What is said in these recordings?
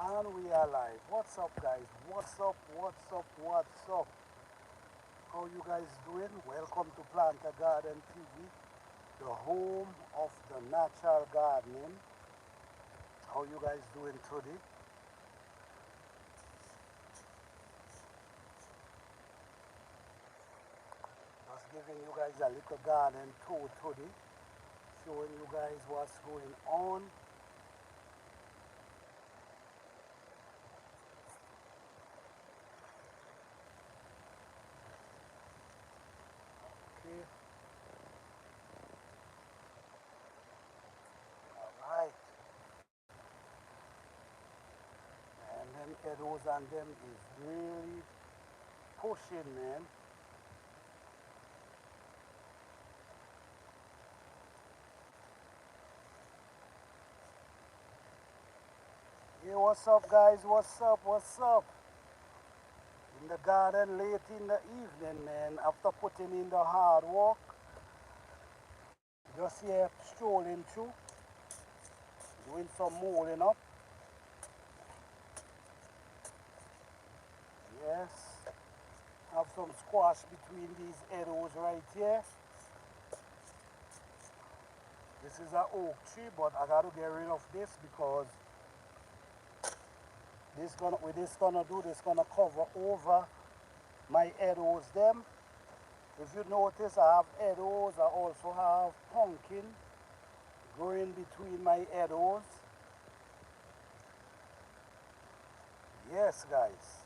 And we are live. What's up, guys? What's up? What's up? What's up? How you guys doing? Welcome to Plant a Garden TV, the home of the natural gardening. How you guys doing today? Just giving you guys a little garden tour today, showing you guys what's going on. Okay, all right. And them arrows and them is really pushing, man. Hey, what's up, guys? What's up? What's up? In the garden late in the evening, man. After putting in the hard work, just here strolling through, doing some molding up. Yes. Have some squash between these arrows right here. This is an oak tree, but I gotta get rid of this because this gonna cover over my arrows them. If you notice, I have arrows. I also have pumpkin growing between my arrows. Yes, guys.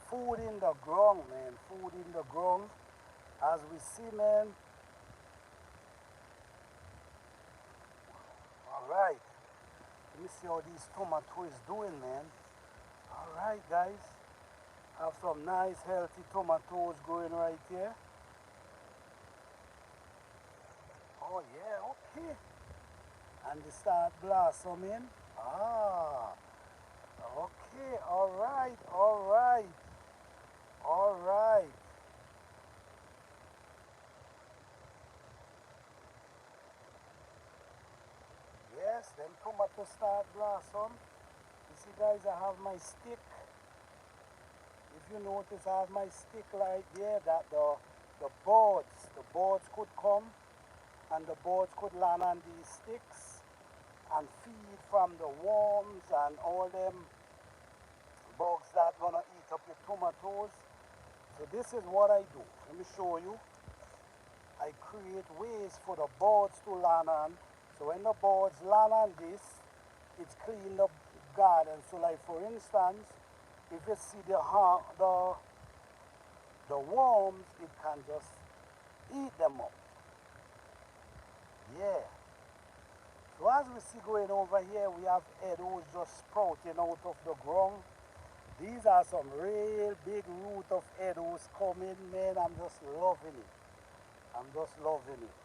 Food in the ground, man. Food in the ground. As we see, man. All right. Let me see how these tomato is doing, man. All right, guys. Have some nice, healthy tomatoes growing right here. Oh, yeah, okay. And they start blossoming. Ah, okay. All right, all right, all right. Yes, them tomatoes start blossom. You see, guys, I have my stick. If you notice, I have my stick right there that the birds could come and the birds could land on these sticks and feed from the worms and all them bugs that gonna eat up your tomatoes. So this is what I do. Let me show you. I create ways for the birds to land on. So when the birds land on this, it's clean the garden. So like for instance, if you see the worms, it can just eat them up. Yeah. So as we see going over here, we have arrows just sprouting out of the ground. These are some real big root of arrows coming, man. I'm just loving it. I'm just loving it.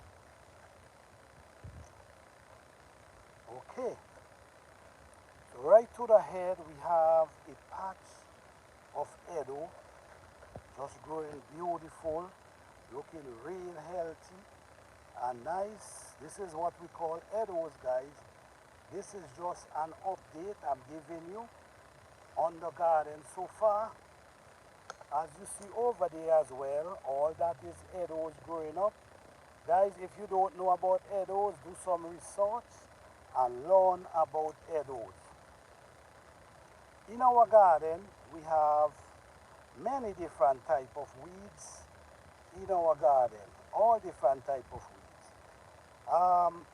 Okay. So right to the head, we have a patch of arrow just growing beautiful, looking real healthy and nice. This is what we call arrows, guys. This is just an update I'm giving you on the garden so far. As you see over there as well, all that is arrows growing up. Guys, if you don't know about arrows, do some research and learn about arrows. In our garden, we have many different type of weeds in our garden, all different type of weeds.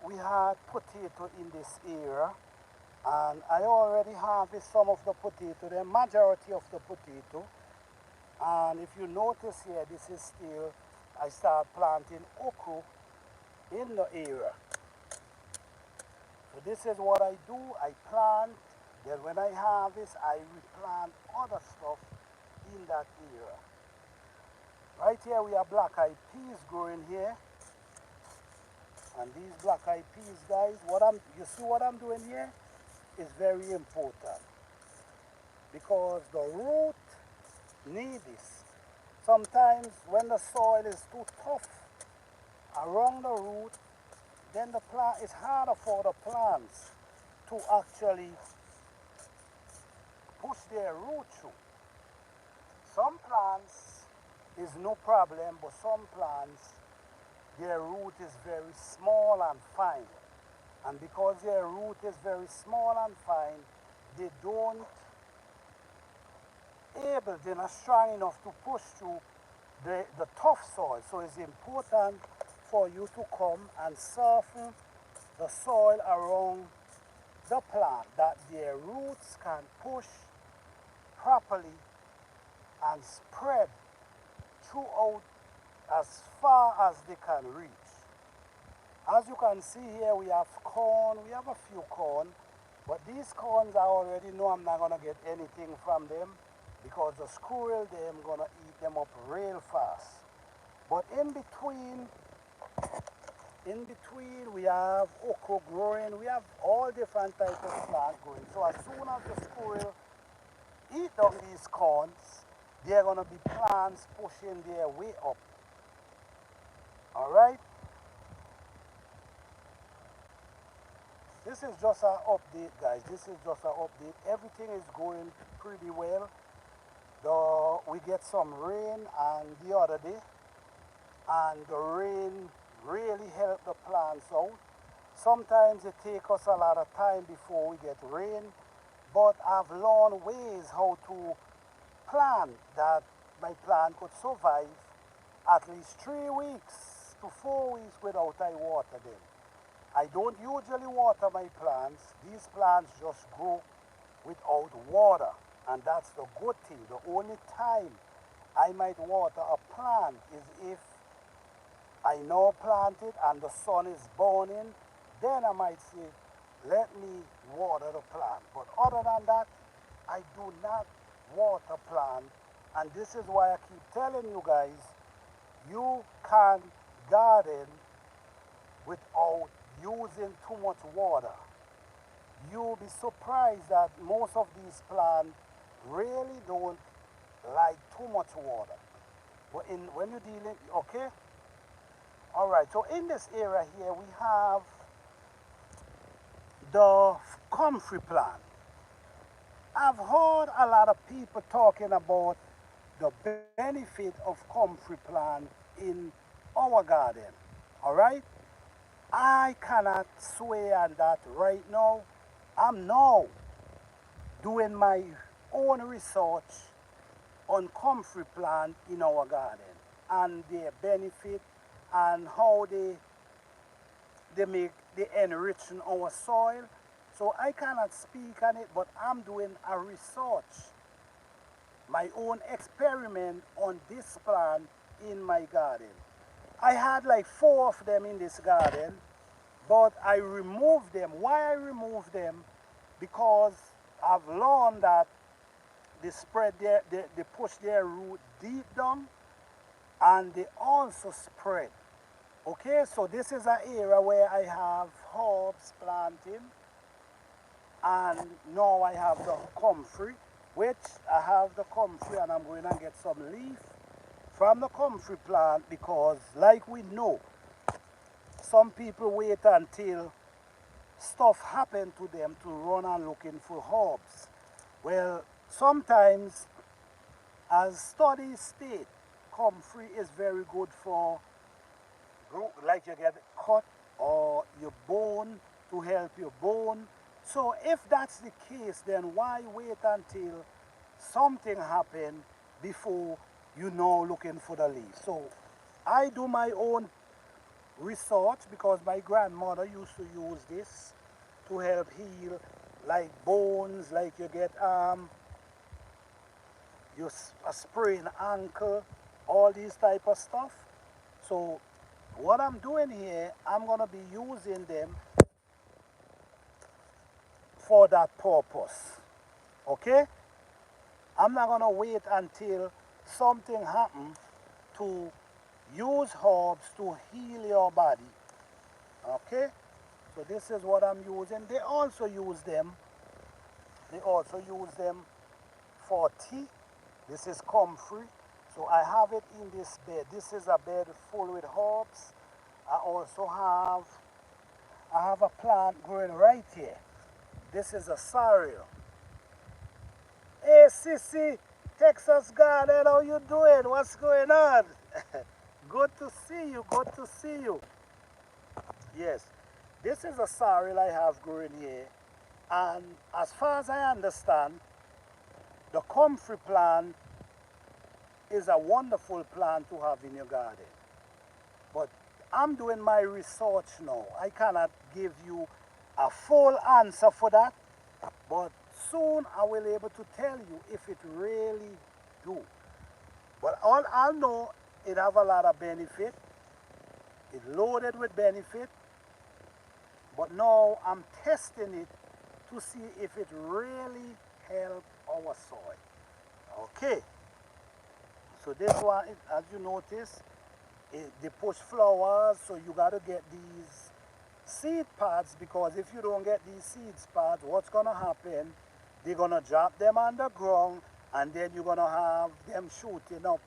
We had potato in this area, and I already harvest some of the potato, the majority of the potato. And if you notice here, this is still, I start planting okra in the area. So this is what I do, I plant, then when I harvest, I replant other stuff in that area. Right here we have black-eyed peas growing here. And these black-eyed peas, guys, you see what I'm doing here is very important because the root need this. Sometimes when the soil is too tough around the root, then the plant is harder for the plants to actually their root through. Some plants is no problem, but some plants, their root is very small and fine. And because their root is very small and fine, they don't able, they're not strong enough to push through the tough soil. So it's important for you to come and soften the soil around the plant that their roots can push properly and spread throughout as far as they can reach. As you can see here, we have corn, we have a few corn, but these corns I already know I'm not gonna get anything from them because the squirrel them gonna eat them up real fast. But in between we have okra growing, we have all different types of plant growing. So as soon as the squirrel eat down these corns, they're gonna be plants pushing their way up. Alright? This is just an update, guys. This is just an update. Everything is going pretty well. We get some rain and the other day, and the rain really helped the plants out. Sometimes it takes us a lot of time before we get rain, but I've learned ways how to plan that my plant could survive at least 3 weeks to 4 weeks without I water them. I don't usually water my plants. These plants just grow without water, and that's the good thing. The only time I might water a plant is if I now plant it and the sun is burning, then I might say, let me water the plant. But other than that, I do not water plant, and this is why I keep telling you guys, you can garden without using too much water. You'll be surprised that most of these plants really don't like too much water. But when you're dealing, okay? All right, so in this area here, we have the comfrey plant. I've heard a lot of people talking about the benefit of comfrey plant in our garden, all right? I cannot swear on that right now. I'm now doing my own research on comfrey plant in our garden and their benefit and how they enrich our soil. So I cannot speak on it, but I'm doing a research, my own experiment on this plant in my garden. I had like 4 of them in this garden, but I removed them. Why I removed them? Because I've learned that they push their root deep down, and they also spread. Okay, so this is an area where I have herbs planting, and now I have the comfrey, which I have the comfrey, and I'm going to get some leaf from the comfrey plant because, like we know, some people wait until stuff happen to them to run and looking for herbs. Well, sometimes, as studies state, comfrey is very good for, like you get cut or your bone, to help your bone. So if that's the case, then why wait until something happen before you know looking for the leaf? So I do my own research because my grandmother used to use this to help heal like bones, like you get a sprained ankle, all these type of stuff. So what I'm doing here, I'm gonna be using them for that purpose. Okay? I'm not gonna wait until something happens to use herbs to heal your body. Okay? So this is what I'm using. They also use them for tea. This is comfrey. So I have it in this bed. This is a bed full with herbs. I have a plant growing right here. This is a sorrel. Hey, Sissy, Texas Garden, how you doing? What's going on? Good to see you. Good to see you. Yes, this is a sorrel I have growing here. And as far as I understand, the comfrey plant is a wonderful plant to have in your garden. But I'm doing my research now. I cannot give you a full answer for that, but soon I will be able to tell you if it really do. But all I know, it have a lot of benefit. It loaded with benefit. But now I'm testing it to see if it really help our soil. Okay. So this one, as you notice, they push flowers, so you got to get these seed pods, because if you don't get these seed pods, what's going to happen? They're going to drop them underground, and then you're going to have them shooting up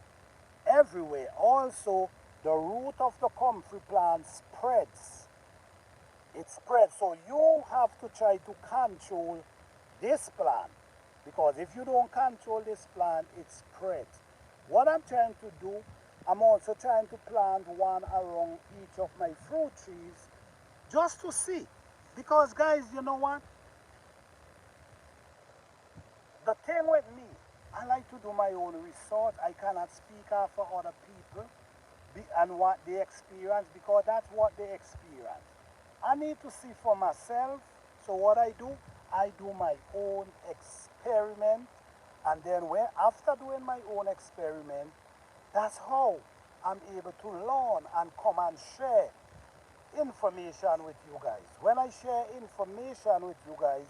everywhere. Also, the root of the comfrey plant spreads. It spreads, so you have to try to control this plant, because if you don't control this plant, it spreads. What I'm trying to do, I'm also trying to plant one along each of my fruit trees just to see. Because guys, you know what? The thing with me, I like to do my own research. I cannot speak out for other people and what they experience, because that's what they experience. I need to see for myself. So what I do my own experiment. And then after doing my own experiment, that's how I'm able to learn and come and share information with you guys. When I share information with you guys,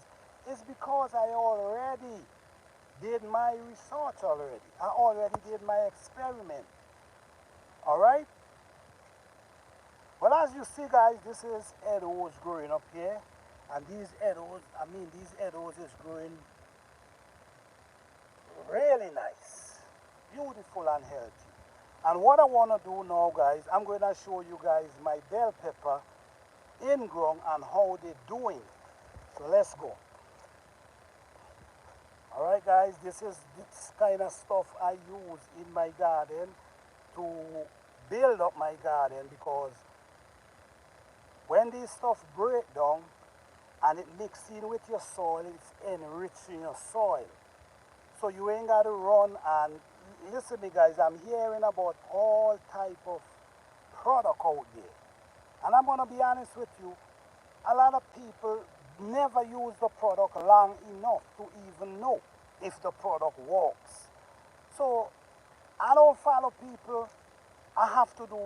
it's because I already did my research already. I already did my experiment. All right? But as you see, guys, this is edibles growing up here. And these edibles is growing really nice, beautiful and healthy. And what I want to do now, guys, I'm going to show you guys my bell pepper in ground and how they're doing. So let's go. All right, guys, this is this kind of stuff I use in my garden to build up my garden, because when this stuff break down and it mixing with your soil, it's enriching your soil. So you ain't got to run and listen me, guys. I'm hearing about all type of product out there. And I'm going to be honest with you, a lot of people never use the product long enough to even know if the product works. So I don't follow people. I have to do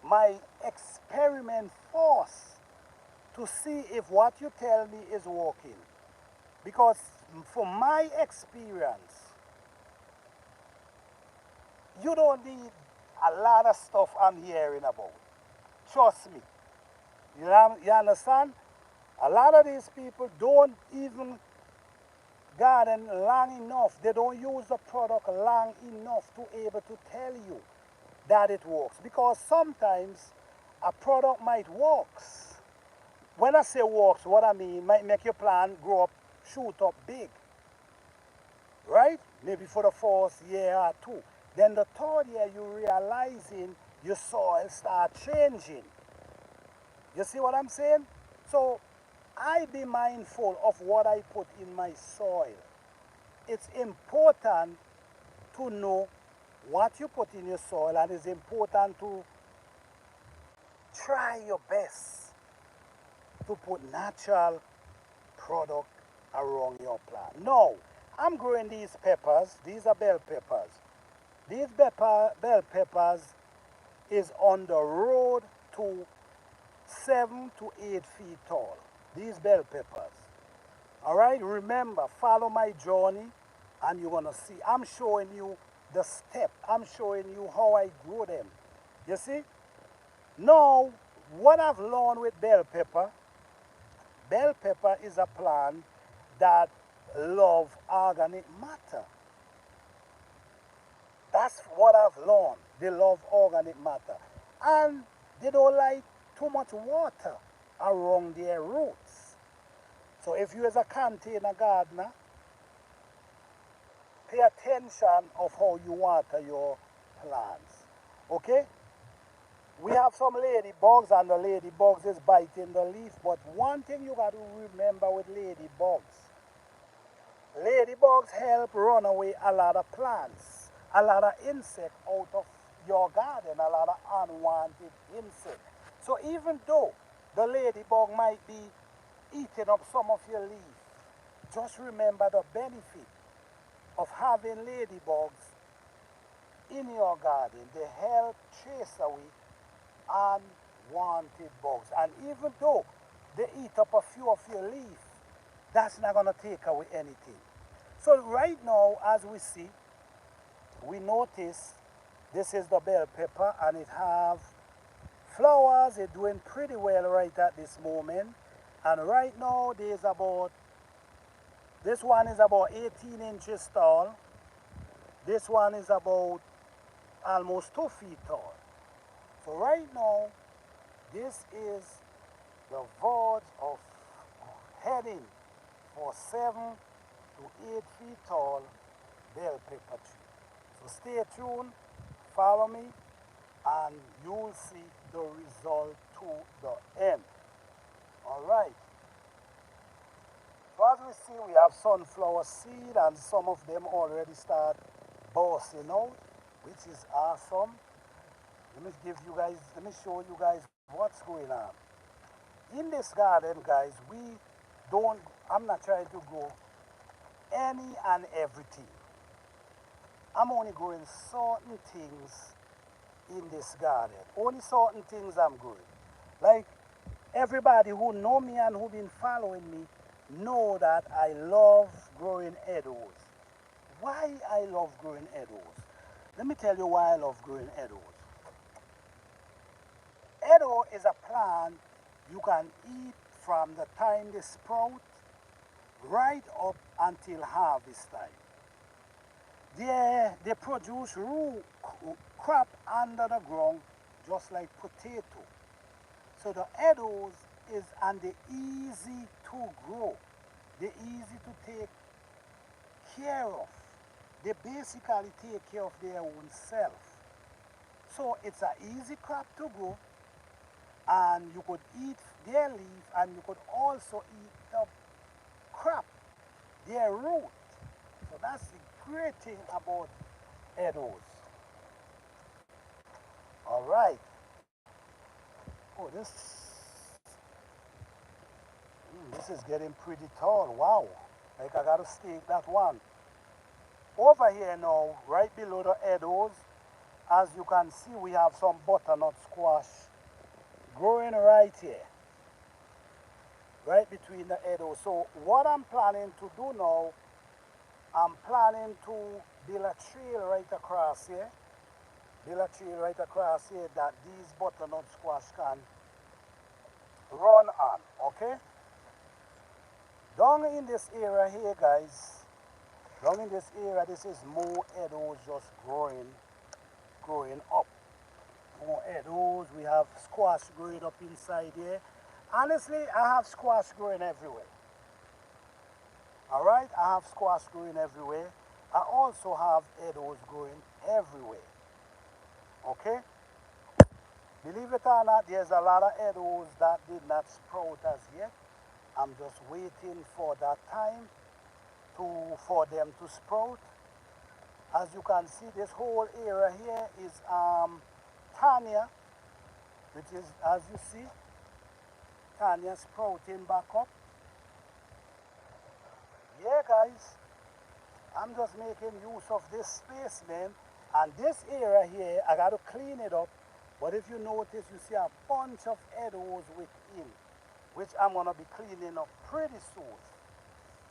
my experiment first to see if what you tell me is working. Because from my experience, you don't need a lot of stuff I'm hearing about. Trust me. You understand? A lot of these people don't even garden long enough. They don't use the product long enough to able to tell you that it works. Because sometimes a product might work. When I say works, what I mean might make your plant grow up, shoot up big. Right? Maybe for the first year or two. Then the third year you realizing your soil start changing. You see what I'm saying? So I be mindful of what I put in my soil. It's important to know what you put in your soil, and it's important to try your best to put natural product around your plant. Now, I'm growing these peppers. These are bell peppers. These bell peppers is on the road to 7 to 8 feet tall. These bell peppers. All right, remember, follow my journey and you're going to see. I'm showing you the step. I'm showing you how I grow them. You see? Now, what I've learned with bell pepper is a plant that love organic matter. That's what I've learned. They love organic matter. And they don't like too much water around their roots. So if you as a container gardener, pay attention of how you water your plants. Okay? We have some ladybugs and the ladybugs is biting the leaf, but one thing you got to remember with ladybugs help run away a lot of plants, a lot of insects out of your garden, a lot of unwanted insects. So even though the ladybug might be eating up some of your leaf, just remember the benefit of having ladybugs in your garden. They help chase away unwanted bugs. And even though they eat up a few of your leaf, that's not going to take away anything. So right now, as we see, we notice this is the bell pepper and it have flowers. It's doing pretty well right at this moment. And right now, this one is about 18 inches tall. This one is about almost 2 feet tall. So right now, this is the verge of heading for 7 to 8 feet tall bell pepper tree. So stay tuned, follow me, and you'll see the result to the end. All right. So as we see, we have sunflower seed and some of them already start bursting out, which is awesome. Let me show you guys what's going on. In this garden, guys, I'm not trying to grow any and everything. I'm only growing certain things in this garden. Only certain things I'm growing. Like everybody who know me and who been following me know that I love growing edibles. Why I love growing edibles? Let me tell you why I love growing edibles. Edible is a plant you can eat from the time they sprout right up until harvest time. They produce root crop under the ground just like potato. So the edibles and they're easy to grow. They're easy to take care of. They basically take care of their own self. So it's an easy crop to grow, and you could eat their leaf and you could also eat the crop, their root. So that's the great thing about edibles. All right. Oh, this is getting pretty tall. Wow. Like I gotta stake that one. Over here now, right below the edibles, as you can see, we have some butternut squash growing right here, right between the edibles. So what I'm planning to do now, I'm planning to build a trail right across here. Build a trail right across here that these butternut squash can run on, okay? Down in this area here, guys, down in this area, this is more edibles just growing up. More edibles, we have squash growing up inside here. Honestly, I have squash growing everywhere. All right, I have squash growing everywhere. I also have edibles growing everywhere. Okay? Believe it or not, there's a lot of edibles that did not sprout as yet. I'm just waiting for that time for them to sprout. As you can see, this whole area here is Tanya, which is, as you see, Tanya sprouting back up. Yeah, guys, I'm just making use of this space, man. And this area here, I got to clean it up. But if you notice, you see a bunch of edibles within, which I'm going to be cleaning up pretty soon.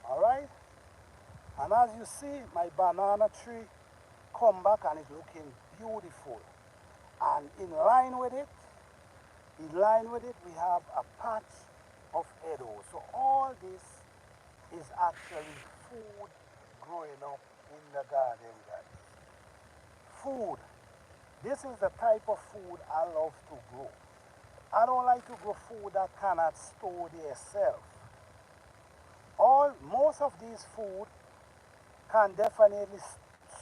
All right? And as you see, my banana tree come back and it's looking beautiful. And in line with it, we have a patch of edibles. So all this is actually food growing up in the garden, guys. Food. This is the type of food I love to grow. I don't like to grow food that cannot store themselves. Most of these food can definitely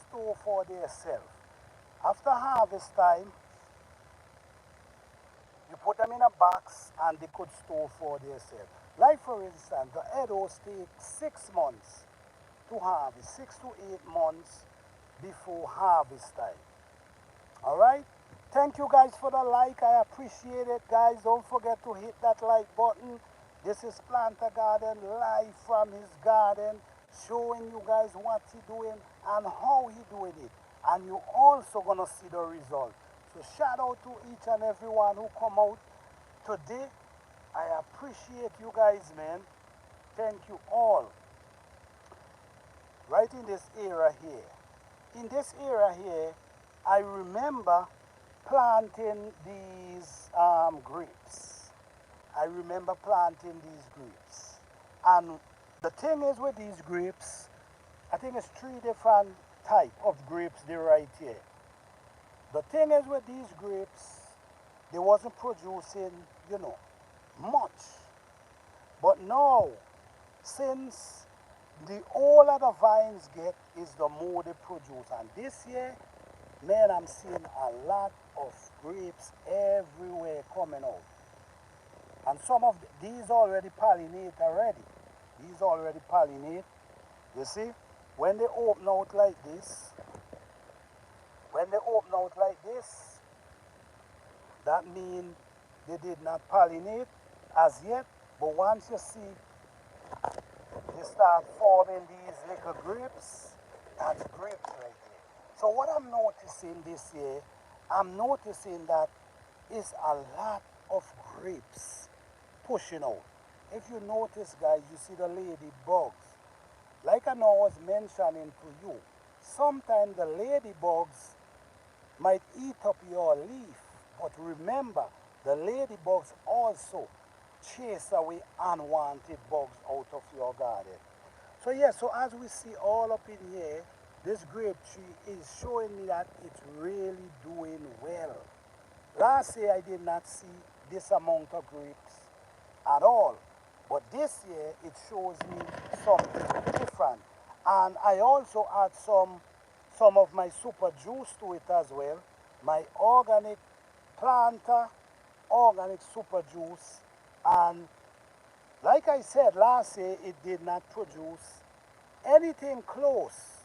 store for themselves. After harvest time, you put them in a box and they could store for themselves. Like for instance, the edibles take 6 months to harvest, 6 to 8 months before harvest time. All right? Thank you guys for the like. I appreciate it, guys. Don't forget to hit that like button. This is Planter Garden live from his garden, showing you guys what he doing and how he doing it. And you also gonna see the result. So shout out to each and everyone who come out today. I appreciate you guys, man. Thank you all. Right in this area here. In this area here, I remember planting these grapes. I remember planting these grapes. And the thing is with these grapes, I think it's 3 different type of grapes they're right here. The thing is with these grapes, they wasn't producing, much. But now, since the older the vines get is the more they produce. And this year, man, I'm seeing a lot of grapes everywhere coming out. And some of these already pollinate already. These already pollinate. You see, when they open out like this, that means they did not pollinate as yet. But once you see they start forming these little grapes, that's grapes right there. So what I'm noticing this year, I'm noticing that is a lot of grapes pushing out. If you notice, guys, you see the ladybugs. Like I know I was mentioning to you, sometimes the ladybugs might eat up your leaf. But remember, the ladybugs also chase away unwanted bugs out of your garden. So yeah, so as we see all up in here, this grape tree is showing me that it's really doing well. Last year I did not see this amount of grapes at all. But this year it shows me something different. And I also add some of my super juice to it as well. My organic planter, organic super juice. And like I said last year, it did not produce anything close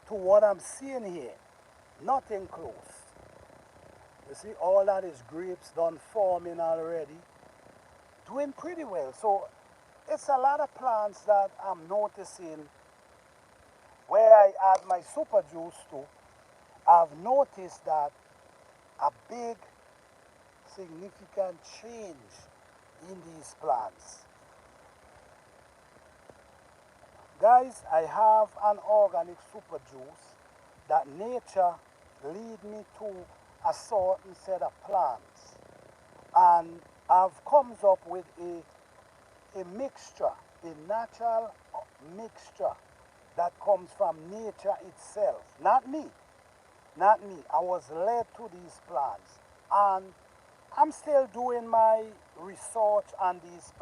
to what I'm seeing here. Nothing close. You see, all that is grapes done forming already. Doing pretty well. So it's a lot of plants that I'm noticing where I add my super juice to. I've noticed that a big significant change in these plants. Guys, I have an organic super juice that nature lead me to a certain set of plants. And I've comes up with a mixture, a natural mixture that comes from nature itself. Not me. Not me. I was led to these plants. And I'm still doing my research on these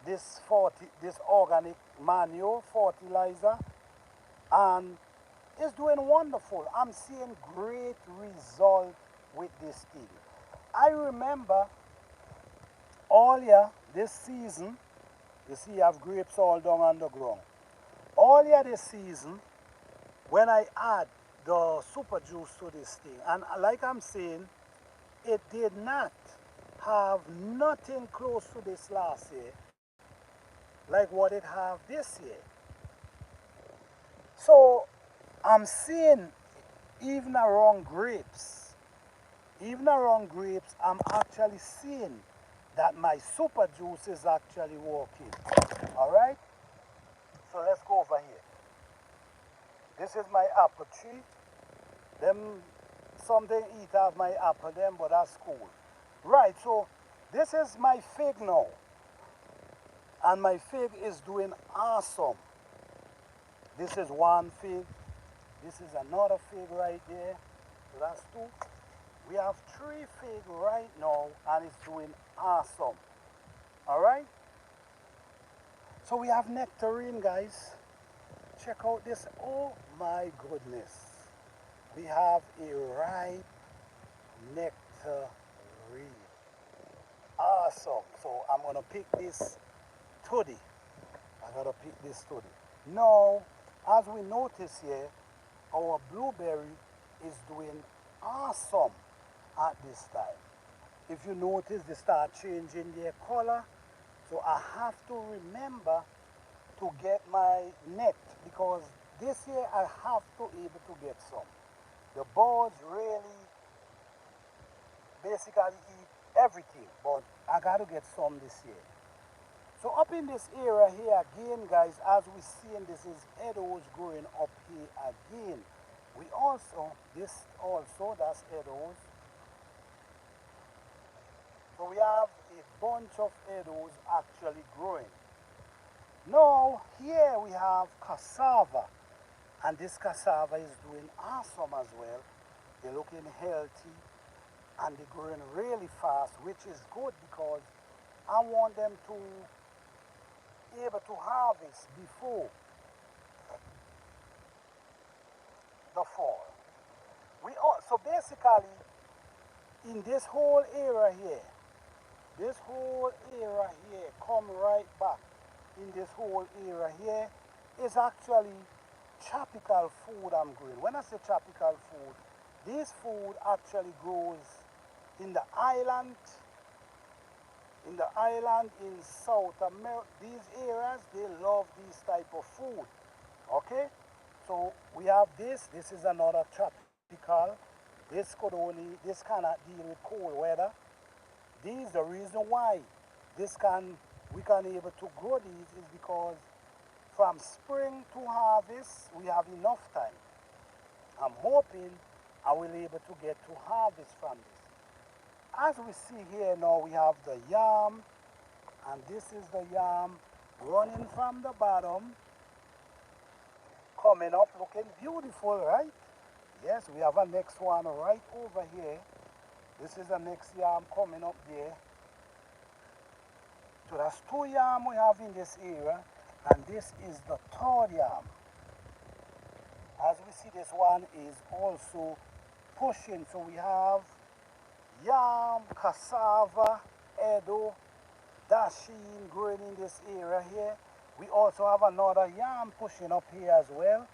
this organic manure fertilizer, and it's doing wonderful. I'm seeing great result with this thing. I remember earlier this season, you see I have grapes all down on the ground. Earlier this season, when I add the super juice to this thing, and like I'm saying, it did not have nothing close to this last year like what it have this year. So I'm seeing even around grapes, I'm actually seeing that my super juice is actually working. All right? So let's go over here. This is my apple tree. Them, some they eat out my apple them, but that's cool. Right, so this is my fig now. And my fig is doing awesome. This is one fig. This is another fig right there. So that's two. We have 3 fig right now, and it's doing awesome. All right? So we have nectarine, guys. Check out this. Oh my goodness. We have a ripe nectarine. Awesome. So I'm going to pick this today. I got to pick this today. Now, as we notice here, our blueberry is doing awesome at this time. If you notice, they start changing their color. So I have to remember to get my net because this year I have to able to get some. The birds really basically eat everything, but I got to get some this year. So up in this area here again, guys, as we see, this is edos growing up here again. We also, that's edos. So we have a bunch of edos actually growing. Now, here we have cassava. And this cassava is doing awesome as well. They're looking healthy and they're growing really fast, which is good because I want them to be able to harvest before the fall. So basically, in this whole area here, come right back in this whole area here is actually tropical food I'm growing. When I say tropical food, this food actually grows in the island, in South America. These areas, they love this type of food. Okay? So we have this is another tropical. This cannot deal with cold weather. These, the reason why we can able to grow these is because from spring to harvest, we have enough time. I'm hoping I will be able to get to harvest from this. As we see here now, we have the yam, and this is the yam running from the bottom, coming up, looking beautiful, right? Yes, we have a next one right over here. This is the next yam coming up there. So that's 2 yam we have in this area, and this is the 3rd yam. As we see, this one is also pushing. So we have yam, cassava, edo, dasheen growing in this area here. We also have another yam pushing up here as well,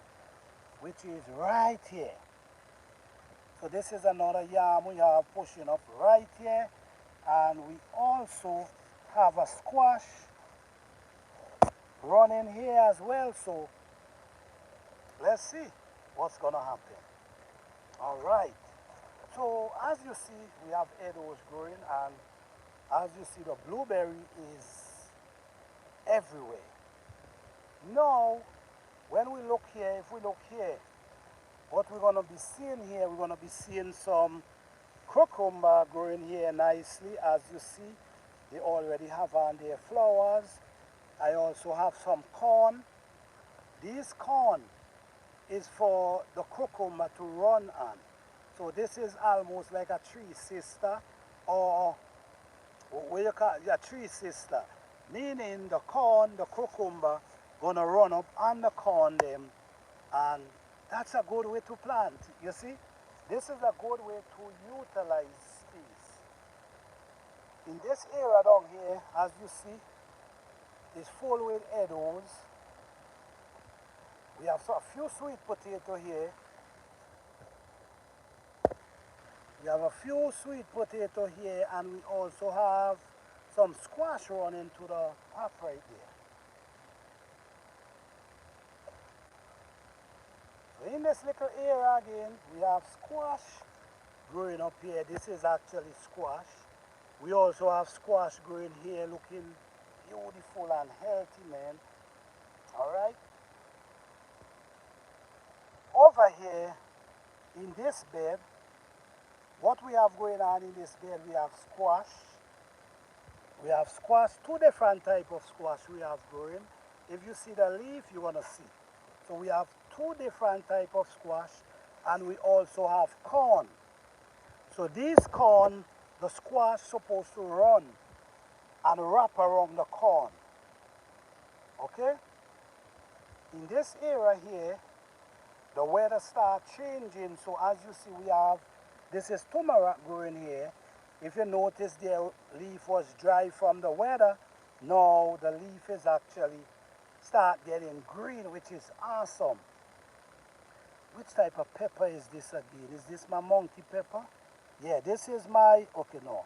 which is right here. So this is another yam we have pushing up right here. And we also have a squash running here as well. So let's see what's going to happen. All right. So as you see, we have edos growing, and as you see, the blueberry is everywhere. Now, when we look here, if we look here, what we're going to be seeing here, we're going to be seeing some cucumber growing here nicely. As you see, they already have on their flowers. I also have some corn. This corn is for the cucumber to run on. So this is almost like a tree sister, or what you call it, a tree sister, meaning the corn, the cucumber, gonna run up on the corn them, and that's a good way to plant. You see, this is a good way to utilize space. In this area down here, as you see, is full with edos. We have a few sweet potato here. We have a few sweet potato here, and we also have some squash running to the top right there. So in this little area again, we have squash growing up here. This is actually squash. We also have squash growing here, looking beautiful and healthy, man. All right. Over here, in this bed, what we have going on in this bed, we have squash. We have squash, 2 different types of squash we have growing. If you see the leaf, you're going to see. So we have 2 different types of squash, and we also have corn. So this corn, the squash supposed to run and wrap around the corn. Okay? In this area here, the weather starts changing. So as you see, we have, this is turmeric growing here. If you notice, the leaf was dry from the weather. Now the leaf is actually start getting green, which is awesome. Which type of pepper is this again? Is this my monkey pepper? Yeah, this is my, okay, no.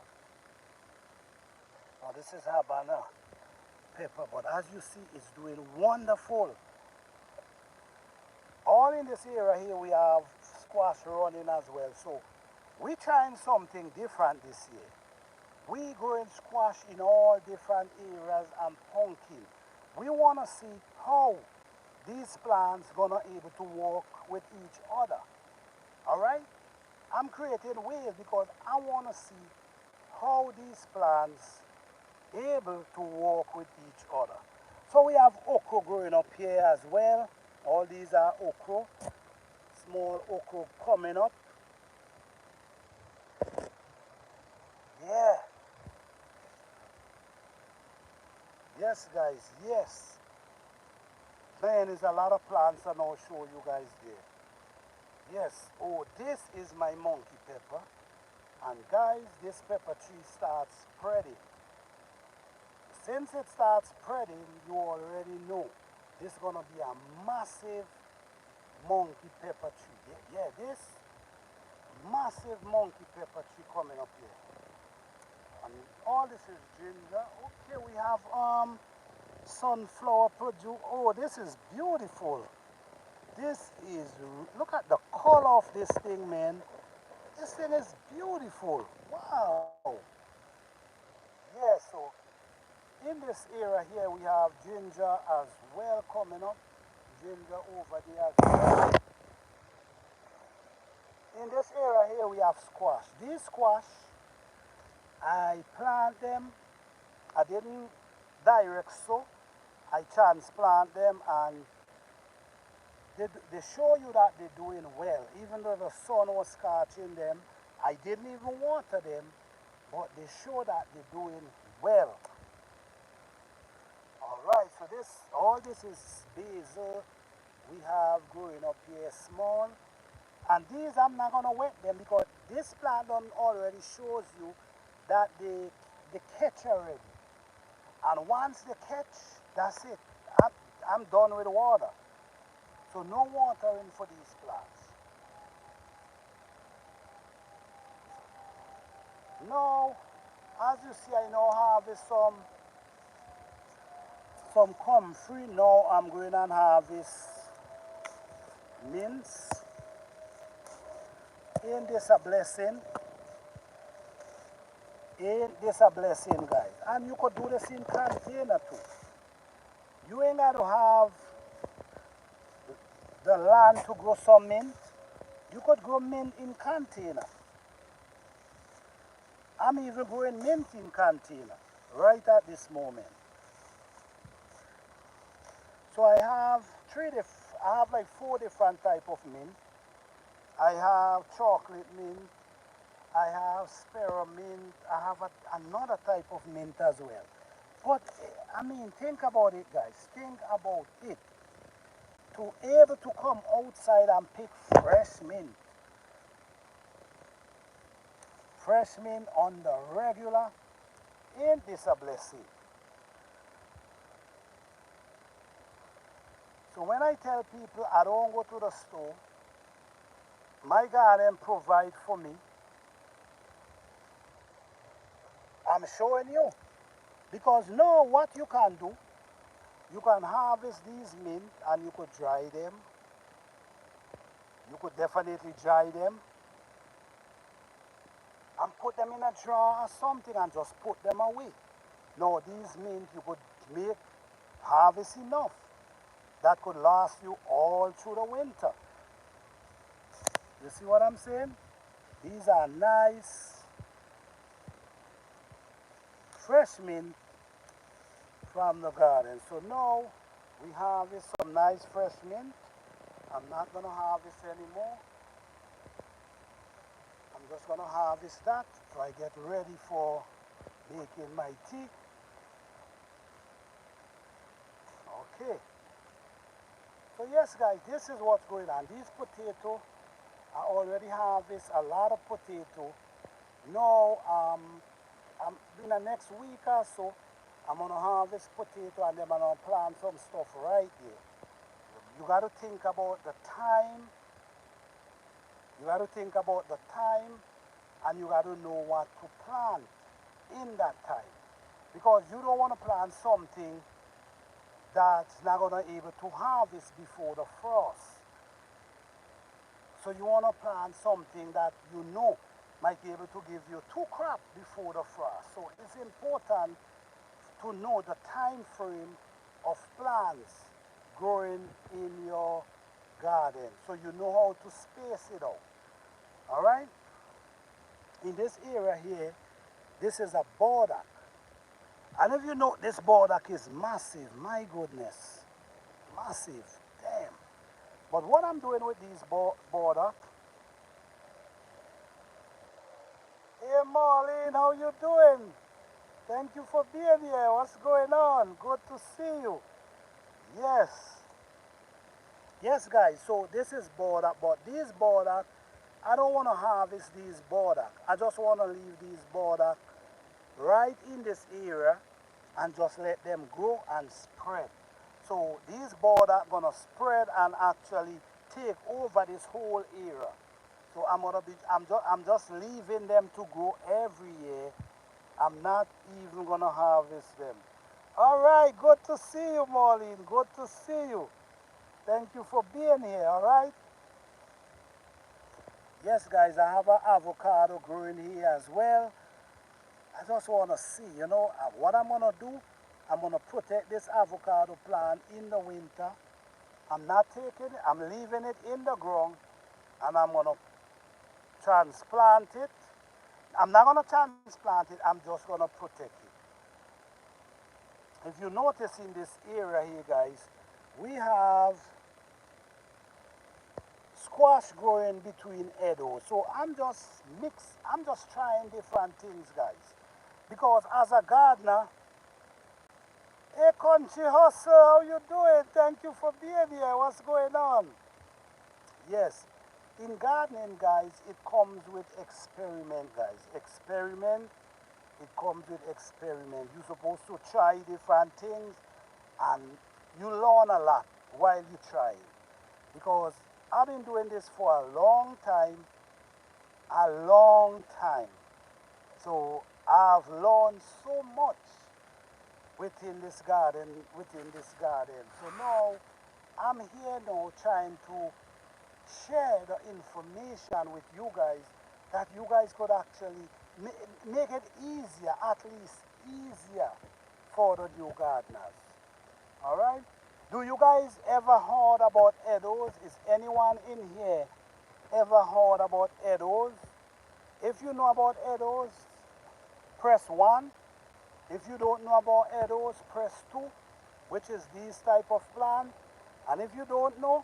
No, this is Habana pepper, but as you see, it's doing wonderful. All in this area here, we have squash running as well. So we're trying something different this year. We growing squash in all different areas and pumpkin. We want to see how these plants gonna able to work with each other. All right? I'm creating ways because I want to see how these plants able to work with each other. So we have okra growing up here as well. All these are okra, small okra coming up. Yeah. Yes, guys, yes. Man, there's a lot of plants and I'll show you guys there. Yes, oh, this is my monkey pepper. And guys, this pepper tree starts spreading. Since it starts spreading, you already know this is gonna be a massive monkey pepper tree. Yeah, this massive monkey pepper tree coming up here. And all this is ginger. Okay, we have sunflower produce. Oh, this is beautiful. This is, look at the color of this thing, man. This thing is beautiful. Wow. Yeah, so in this area here, we have ginger as well coming up. Ginger over there as well. In this area here, we have squash. These squash, I plant them. I didn't direct sow. I transplant them and they show you that they're doing well. Even though the sun was scorching them, I didn't even water them, but they show that they're doing well. All right, so all this is basil we have growing up here small. And these I'm not gonna wet them because this plant done already shows you that they catch already. And once they catch, that's it. I'm done with water. So no watering for these plants. Now, as you see, I now harvest some comfrey. Now I'm going and harvest mince. Ain't this a blessing? Ain't this a blessing, guys? And you could do this in container too. You ain't got to have the land to grow some mint. You could grow mint in container. I'm even growing mint in container right at this moment. So I have I have like 4 different type of mint. I have chocolate mint. I have spearmint. I have another type of mint as well. But I mean, think about it, guys. Think about it. To able to come outside and pick fresh mint on the regular, ain't this a blessing? So when I tell people I don't go to the store, my garden provide for me, I'm showing you. Because now what you can do, you can harvest these mint and you could dry them. You could definitely dry them and put them in a jar or something and just put them away. Now these mint you could make harvest enough that could last you all through the winter. You see what I'm saying? These are nice fresh mint from the garden. So now we harvest some nice fresh mint. I'm not gonna harvest anymore. I'm just gonna harvest that so I get ready for making my tea. Okay. So yes guys, this is what's going on. These potatoes, I already harvest a lot of potato. Now, in the next week or so, I'm gonna harvest potato and then I'm gonna plant some stuff right there. You gotta think about the time. You gotta think about the time, and you gotta know what to plant in that time. Because you don't want to plant something that's not gonna be able to harvest before the frost. So you want to plant something that you know might be able to give you two crops before the frost. So it's important to know the time frame of plants growing in your garden so you know how to space it out. All right? In this area here, this is a border. And if you know, this border is massive. My goodness. Massive. Damn. But what I'm doing with these border, hey Marlene, how you doing? Thank you for being here. What's going on? Good to see you. Yes. Yes, guys. So this is border, but these border, I don't want to harvest these border. I just want to leave these border right in this area and just let them grow and spread. So these border gonna spread and actually take over this whole area. So I'm just leaving them to grow every year. I'm not even gonna harvest them. All right, good to see you, Maureen. Good to see you. Thank you for being here, all right? Yes, guys, I have an avocado growing here as well. I just want to see, what I'm going to do. I'm going to protect this avocado plant in the winter. I'm not taking it, I'm leaving it in the ground, and I'm going to transplant it. I'm not going to transplant it, I'm just going to protect it. If you notice in this area here, guys, we have squash growing between meadows. So I'm just trying different things, guys. Because as a gardener, hey Country Hustle, how you doing? Thank you for being here. What's going on? Yes, in gardening, guys, it comes with experiment, guys. It comes with experiment. You're supposed to try different things and you learn a lot while you try it. Because I've been doing this for a long time. So I've learned so much within this garden. So now I'm here now trying to share the information with you guys that you guys could actually make it easier, at least easier for the new gardeners. All right? Do you guys ever heard about Edos? Is anyone in here ever heard about Edos? If you know about Edos, press 1. If you don't know about Edos, press 2, which is this type of plant. And if you don't know,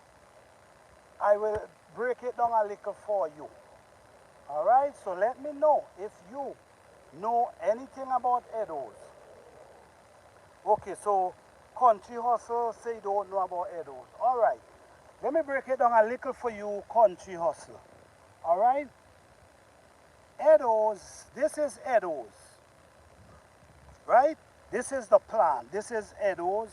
I will break it down a little for you. All right, so let me know if you know anything about Edos. Okay, so Country Hustle say you don't know about Edos. All right, let me break it down a little for you, Country Hustle. All right, Edos, this is Edos, right? This is the plant. This is Edos.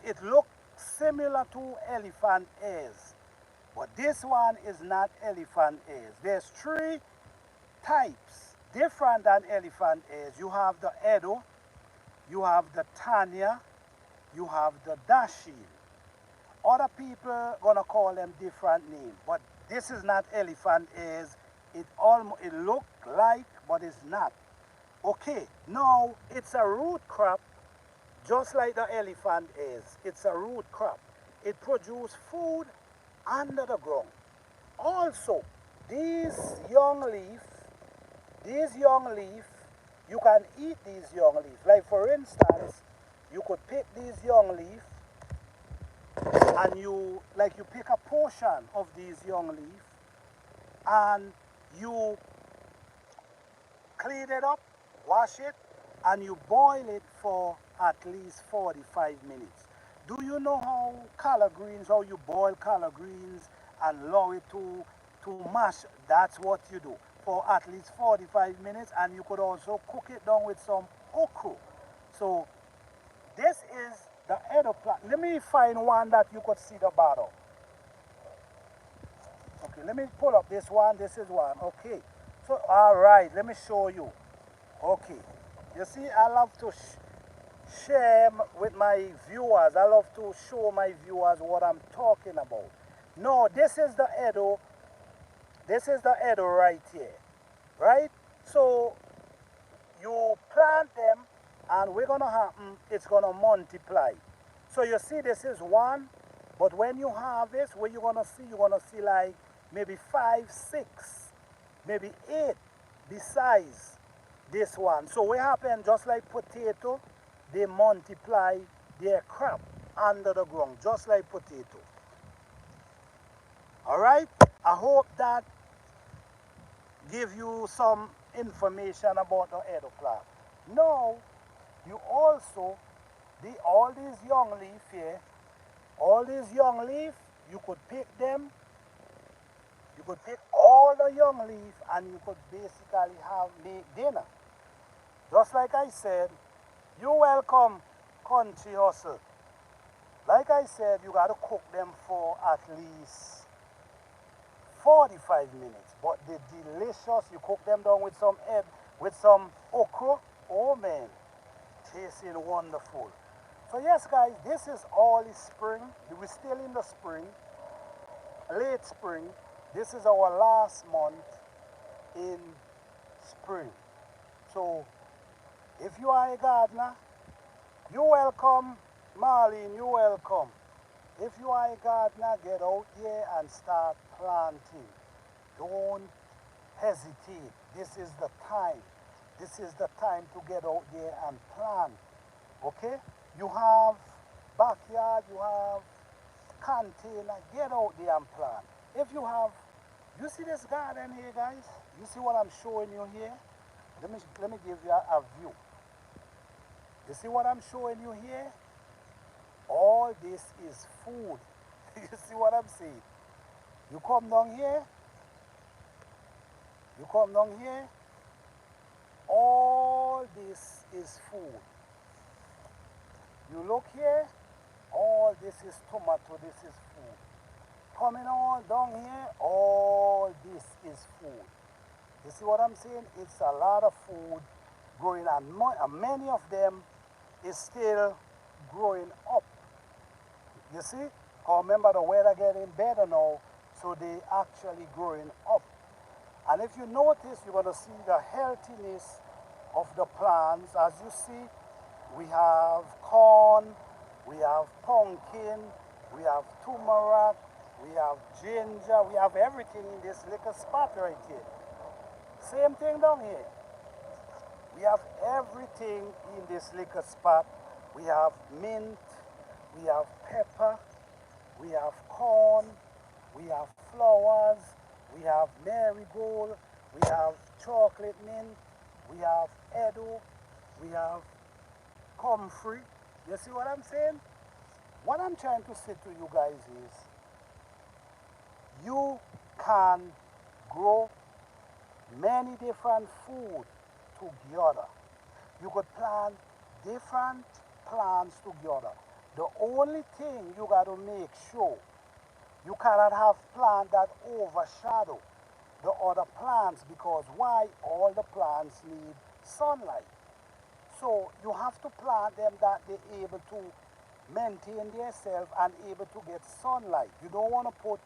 It looks similar to elephant ears, but this one is not elephant ears. There's 3 types different than elephant ears. You have the Edo, you have the Tanya, you have the Dashin. Other people gonna call them different names, but this is not elephant ears. It look like, but it's not. Okay, now it's a root crop, just like the elephant is. It's a root crop. It produces food under the ground. Also, these young leaf, you can eat these young leaf. Like for instance, you could pick these young leaf and you pick a portion of these young leaf and you clean it up, wash it, and you boil it for at least 45 minutes. Do you know how collard greens, how you boil collard greens and allow it to mash? That's what you do for at least 45 minutes, and you could also cook it down with some okra. So this is the head of plant. Let me find one that you could see the bottom. Okay, let me pull up this one. This is one. Okay. So, all right, let me show you. Okay. You see, I love to share with my viewers. I love to show my viewers what I'm talking about. No, this is the Edo. This is the Edo right here. Right? So, you plant them, and what's going to happen, it's going to multiply. So, you see, this is one. But when you harvest, what you're going to see like maybe 5, 6, maybe 8 besides this one. So what happens, just like potato, they multiply their crop under the ground, just like potato. All right? I hope that give you some information about the Edo plant. Now, you also, all these young leaf here, all these young leaf, you could pick them. You could pick all the young leaf and you could basically make dinner. Just like I said, you welcome country hustle. Like I said, you got to cook them for at least 45 minutes. But they're delicious. You cook them down with some egg, with some okra. Oh man, tasting wonderful. So yes guys, this is all is spring. We're still in the spring, late spring. This is our last month in spring. So if you are a gardener, you're welcome. Marlene, you're welcome. If you are a gardener, get out there and start planting. Don't hesitate. This is the time. This is the time to get out there and plant. Okay? You have backyard, you have container, get out there and plant. If you have, you see this garden here, guys? You see what I'm showing you here? Let me give you a view. You see what I'm showing you here? All this is food. You see what I'm saying? You come down here, all this is food. You look here, all this is tomato, this is food. Coming on down here, all this is food. You see what I'm saying? It's a lot of food growing, and many of them is still growing up. You see? Remember, the weather getting better now, so they actually growing up. And if you notice, you're going to see the healthiness of the plants. As you see, we have corn, we have pumpkin, we have turmeric, we have ginger, we have everything in this little spot right here. Same thing down here. We have everything in this little spot. We have mint, we have pepper, we have corn, we have flowers, we have marigold, we have chocolate mint, we have Edo, we have comfrey. You see what I'm saying? What I'm trying to say to you guys is, you can grow many different food together. You could plant different plants together. The only thing you got to make sure, you cannot have plants that overshadow the other plants, because why? All the plants need sunlight. So you have to plant them that they're able to maintain themselves and able to get sunlight. You don't want to put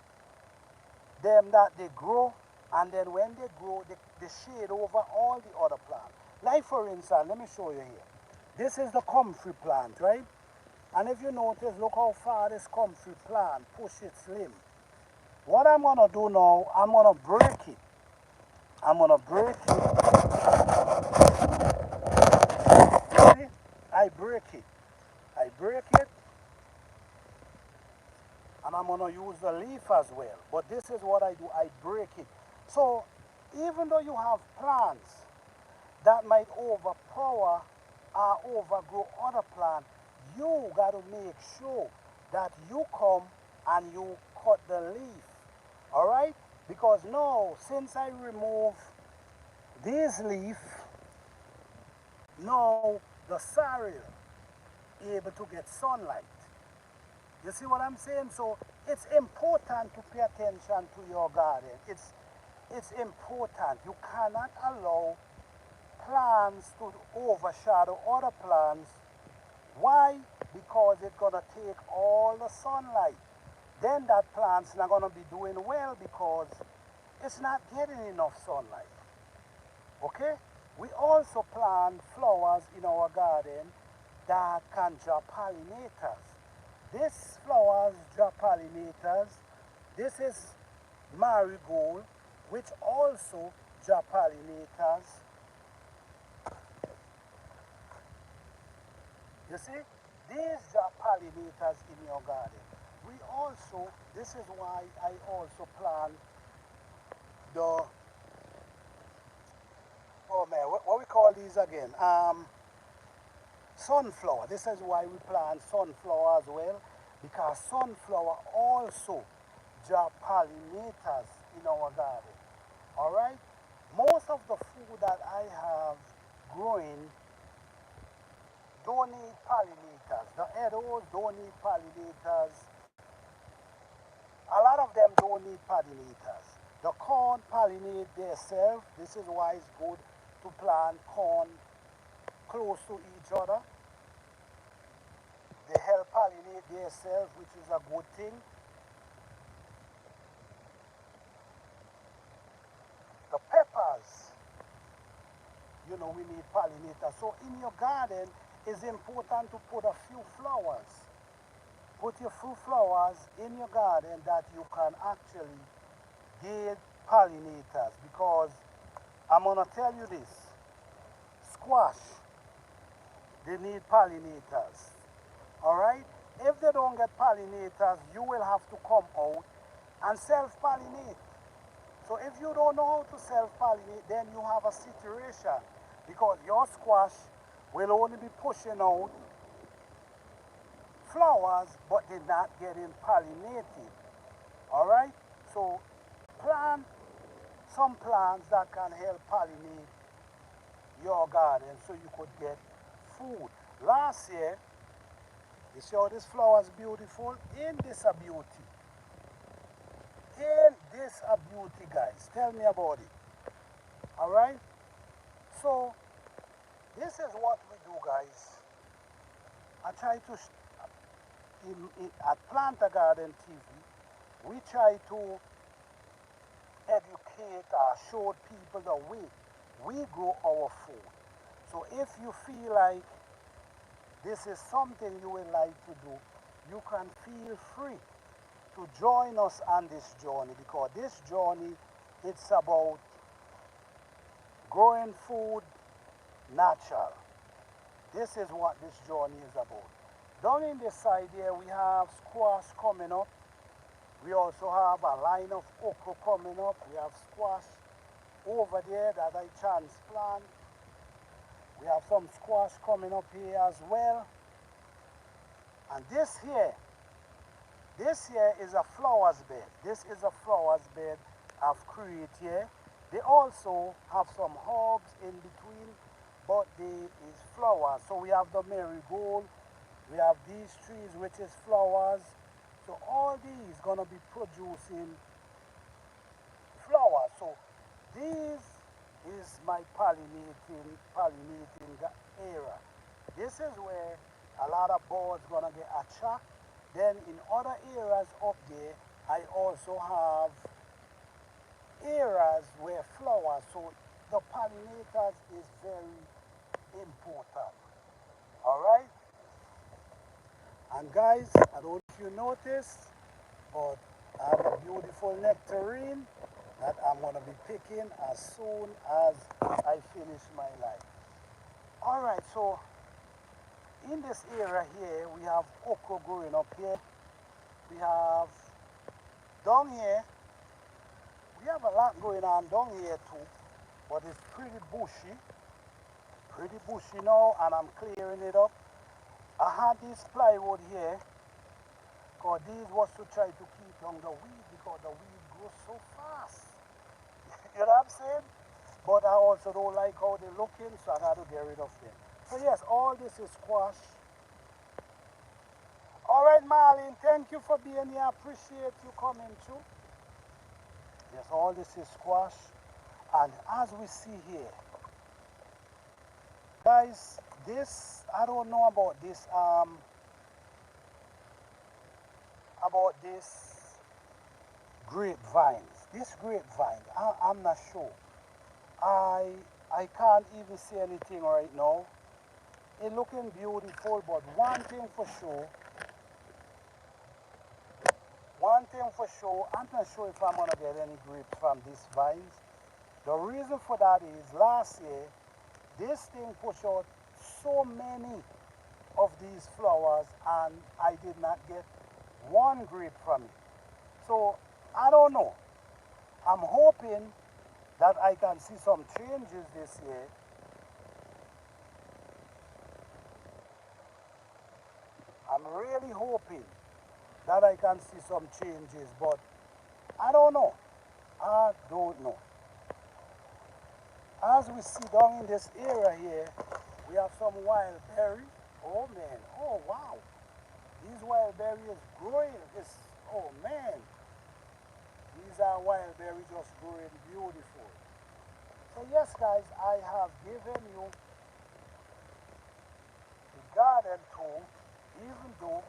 them that they grow, and then when they grow, they shade over all the other plants. Like for instance, let me show you here. This is the comfrey plant, right? And if you notice, look how far this comfrey plant push its limb. What I'm going to do now, I'm going to break it. I'm going to break it. See? I break it. I break it. And I'm going to use the leaf as well. But this is what I do. I break it. So even though you have plants that might overpower overgrow other plant, you got to make sure that you come and you cut the leaf. All right? Because now, since I remove this leaf, now the soil able to get sunlight. You see what I'm saying? So it's important to pay attention to your garden. It's important. You cannot allow plants to overshadow other plants. Why? Because it's gonna take all the sunlight. Then that plant's not gonna be doing well because it's not getting enough sunlight. Okay? We also plant flowers in our garden that can drop pollinators. These flowers drop pollinators. This is marigold, which also drop pollinators. You see, these drop pollinators in your garden. We also, this is why I also plant the, oh man, what we call these again? Sunflower. This is why we plant sunflower as well, because sunflower also drop pollinators in our garden. All right? Most of the food that I have growing don't need pollinators. The edibles don't need pollinators. A lot of them don't need pollinators. The corn pollinate themselves. This is why it's good to plant corn close to each other. They help pollinate themselves, which is a good thing. The peppers, you know, we need pollinators. So in your garden, it's important to put a few flowers. Put your few flowers in your garden that you can actually get pollinators, because I'm gonna tell you this, squash, they need pollinators. All right? If they don't get pollinators, you will have to come out and self-pollinate. So if you don't know how to self-pollinate, then you have a situation, because your squash will only be pushing out flowers, but they're not getting pollinated. All right? So plant some plants that can help pollinate your garden so you could get food. Last year, you see how this flower is beautiful? Ain't this a beauty? Ain't this a beauty, guys? Tell me about it. All right? So this is what we do, guys. I try to, at Plant a Garden TV, we try to educate or show people the way we grow our food. So if you feel like this is something you would like to do, you can feel free to join us on this journey, because this journey, it's about growing food natural. This is what this journey is about. Down in this side here, we have squash coming up. We also have a line of okra coming up. We have squash over there that I transplant. We have some squash coming up here as well. And this here is a flowers bed. This is a flowers bed I've created here. They also have some herbs in between, but they is flowers. So we have the marigold, we have these trees, which is flowers. So all these gonna be producing flowers. So this is my pollinating area. This is where a lot of birds gonna get attracted. Then in other areas up there, I also have areas where flowers. So the pollinators is very important. All right? And guys, I don't know if you noticed, but I have a beautiful nectarine that I'm gonna be picking as soon as I finish my life. All right, so in this area here, we have okra growing up here. We have down here, we have a lot going on down here too, but it's pretty bushy, pretty bushy now, and I'm clearing it up. I had this plywood here, because these was to try to keep down the weed, because the weed grows so fast. You know what I'm saying? But I also don't like how they're looking, so I got to get rid of them. So yes, all this is squash. All right, Marlene, thank you for being here. I appreciate you coming through. Yes, all this is squash. And as we see here, guys, this, I don't know about this grapevines. This grapevine, I'm not sure. I can't even see anything right now. It's looking beautiful, but one thing for sure, I'm not sure if I'm gonna get any grapes from these vines. The reason for that is last year, this thing pushed out so many of these flowers and I did not get one grape from it. So I don't know. I'm hoping that I can see some changes this year. I'm really hoping that I can see some changes, but I don't know. I don't know. As we see down in this area here, we have some wild berry. Oh man, oh wow. These wild berries growing. Oh man. These are wild berries just growing beautiful. So yes guys, I have given you the garden tour, even though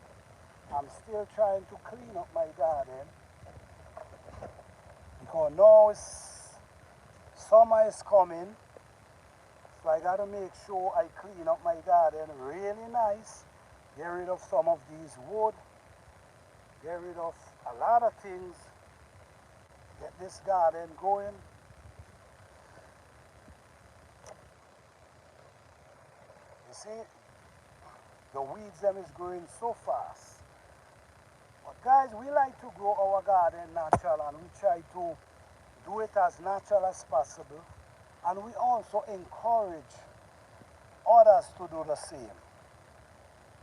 I'm still trying to clean up my garden, because now summer is coming, so I gotta make sure I clean up my garden really nice, get rid of some of these wood, get rid of a lot of things, get this garden going. You see, the weeds them is growing so fast. But guys, we like to grow our garden natural, and we try to do it as natural as possible. And we also encourage others to do the same.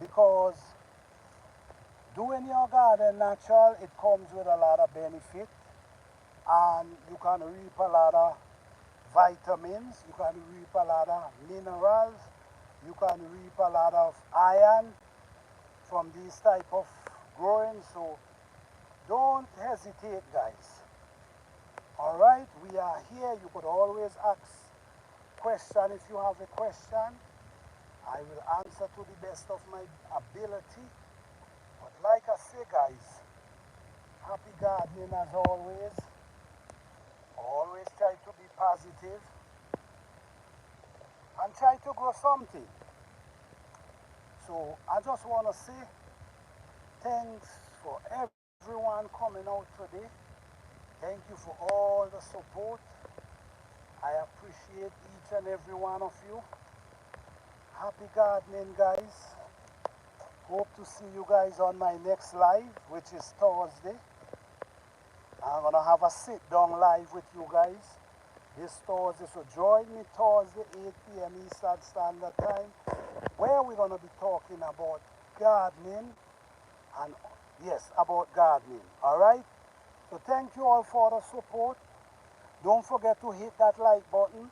Because doing your garden natural, it comes with a lot of benefit. And you can reap a lot of vitamins, you can reap a lot of minerals, you can reap a lot of iron from these type of growing. So don't hesitate guys. All right, we are here. You could always ask question if you have a question. I will answer to the best of my ability. But like I say guys, happy gardening as always. Always try to be positive and try to grow something. So I just want to say thanks for everyone coming out today. Thank you for all the support. I appreciate each and every one of you. Happy gardening guys. Hope to see you guys on my next live, which is Thursday. I'm going to have a sit down live with you guys this Thursday. So join me Thursday, 8 p.m. Eastern Standard Time, where we're going to be talking about gardening. And yes, about gardening. All right? So thank you all for the support. Don't forget to hit that like button.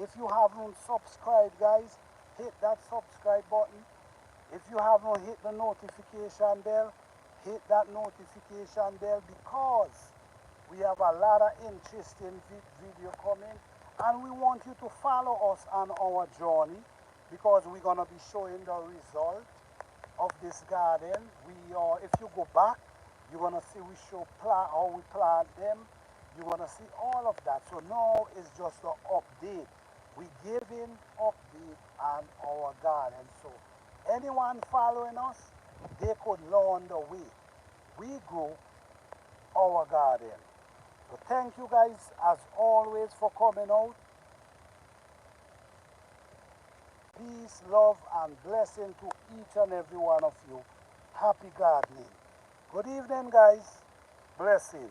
If you haven't subscribed, guys, hit that subscribe button. If you haven't hit the notification bell, hit that notification bell, because we have a lot of interesting video coming, and we want you to follow us on our journey, because we're going to be showing the result of this garden. If you go back, you're going to see we show how we plant them. You're going to see all of that. So now it's just an update. We giving update on our garden. So anyone following us, they could learn the way we grow our garden. So thank you guys as always for coming out. Peace, love, and blessing to each and every one of you. Happy gardening. Good evening, guys. Blessing.